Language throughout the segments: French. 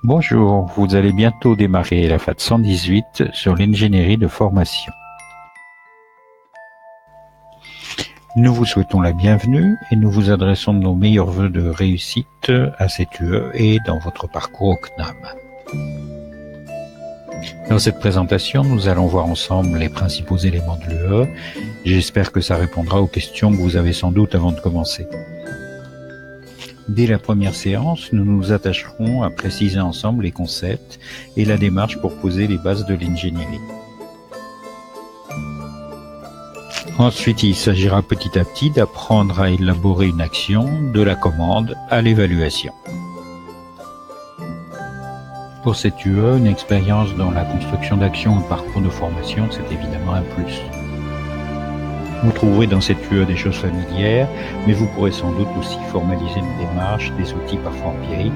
Bonjour, vous allez bientôt démarrer la FAT 118 sur l'ingénierie de formation. Nous vous souhaitons la bienvenue et nous vous adressons nos meilleurs vœux de réussite à cette UE et dans votre parcours au CNAM. Dans cette présentation, nous allons voir ensemble les principaux éléments de l'UE. J'espère que ça répondra aux questions que vous avez sans doute avant de commencer. Dès la première séance, nous nous attacherons à préciser ensemble les concepts et la démarche pour poser les bases de l'ingénierie. Ensuite, il s'agira petit à petit d'apprendre à élaborer une action, de la commande à l'évaluation. Pour cette UE, une expérience dans la construction d'actions ou de parcours de formation, c'est évidemment un plus. Vous trouverez dans cette UE des choses familières, mais vous pourrez sans doute aussi formaliser une démarche, des outils parfois empiriques,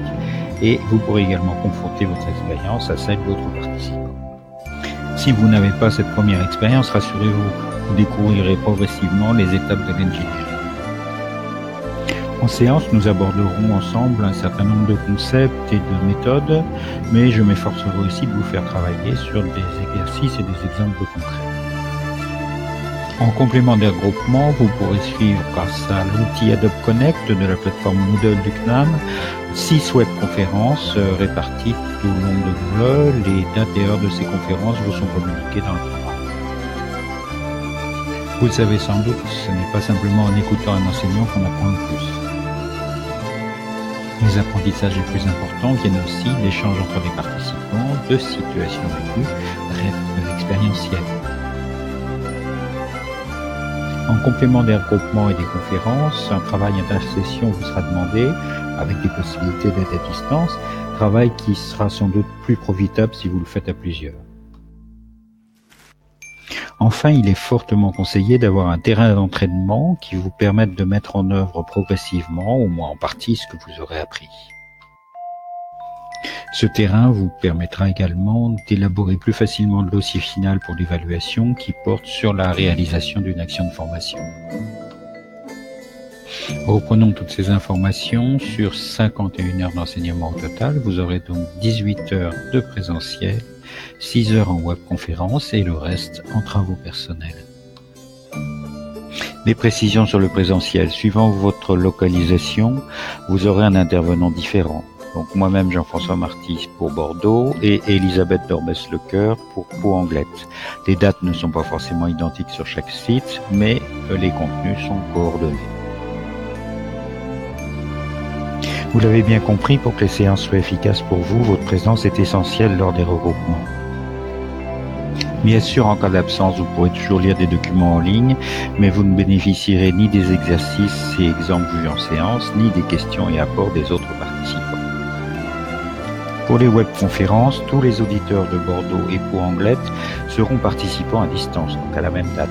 et vous pourrez également confronter votre expérience à celle d'autres participants. Si vous n'avez pas cette première expérience, rassurez-vous, vous découvrirez progressivement les étapes de l'ingénierie. En séance, nous aborderons ensemble un certain nombre de concepts et de méthodes, mais je m'efforcerai aussi de vous faire travailler sur des exercices et des exemples concrets. En complément des regroupements, vous pourrez suivre grâce à l'outil Adobe Connect de la plateforme Moodle du CNAM 6 webconférences réparties tout au long de l'UE. Les dates et heures de ces conférences vous sont communiquées dans le programme. Vous le savez sans doute, ce n'est pas simplement en écoutant un enseignant qu'on apprend le plus. Les apprentissages les plus importants viennent aussi d'échanges entre les participants, de situations vécues, bref, de l'expérientiel. En complément des regroupements et des conférences, un travail intersession vous sera demandé, avec des possibilités d'aide à distance, travail qui sera sans doute plus profitable si vous le faites à plusieurs. Enfin, il est fortement conseillé d'avoir un terrain d'entraînement qui vous permette de mettre en œuvre progressivement, au moins en partie, ce que vous aurez appris. Ce terrain vous permettra également d'élaborer plus facilement le dossier final pour l'évaluation qui porte sur la réalisation d'une action de formation. Reprenons toutes ces informations. Sur 51 heures d'enseignement au total, vous aurez donc 18 heures de présentiel, 6 heures en webconférence et le reste en travaux personnels. Des précisions sur le présentiel. Suivant votre localisation, vous aurez un intervenant différent. Donc moi-même Jean-François Martis pour Bordeaux et Elisabeth Dorbès-Lecoeur pour Pau-Anglette. Les dates ne sont pas forcément identiques sur chaque site, mais les contenus sont coordonnés. Vous l'avez bien compris, pour que les séances soient efficaces pour vous, votre présence est essentielle lors des regroupements. Bien sûr, en cas d'absence, vous pourrez toujours lire des documents en ligne, mais vous ne bénéficierez ni des exercices et exemples vus en séance, ni des questions et apports des autres participants. Pour les webconférences, tous les auditeurs de Bordeaux et Pau-Anglette seront participants à distance, donc à la même date.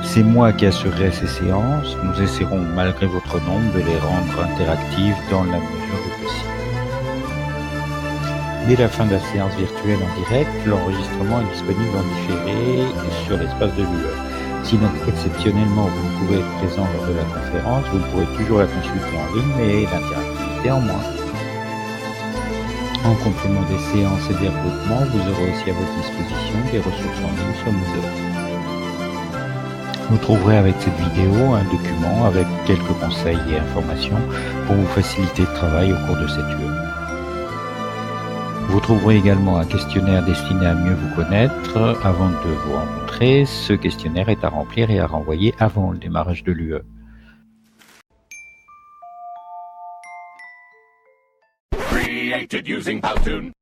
C'est moi qui assurerai ces séances. Nous essaierons, malgré votre nombre, de les rendre interactives dans la mesure du possible. Dès la fin de la séance virtuelle en direct, l'enregistrement est disponible en différé sur l'espace de l'UE. Si donc exceptionnellement vous ne pouvez être présent lors de la conférence, vous pourrez toujours la consulter en ligne, mais l'interactivité en moins. En complément des séances et des regroupements, vous aurez aussi à votre disposition des ressources en ligne sur Moodle. Vous trouverez avec cette vidéo un document avec quelques conseils et informations pour vous faciliter le travail au cours de cette UE. Vous trouverez également un questionnaire destiné à mieux vous connaître avant de vous rencontrer. Ce questionnaire est à remplir et à renvoyer avant le démarrage de l'UE. Created using Powtoon.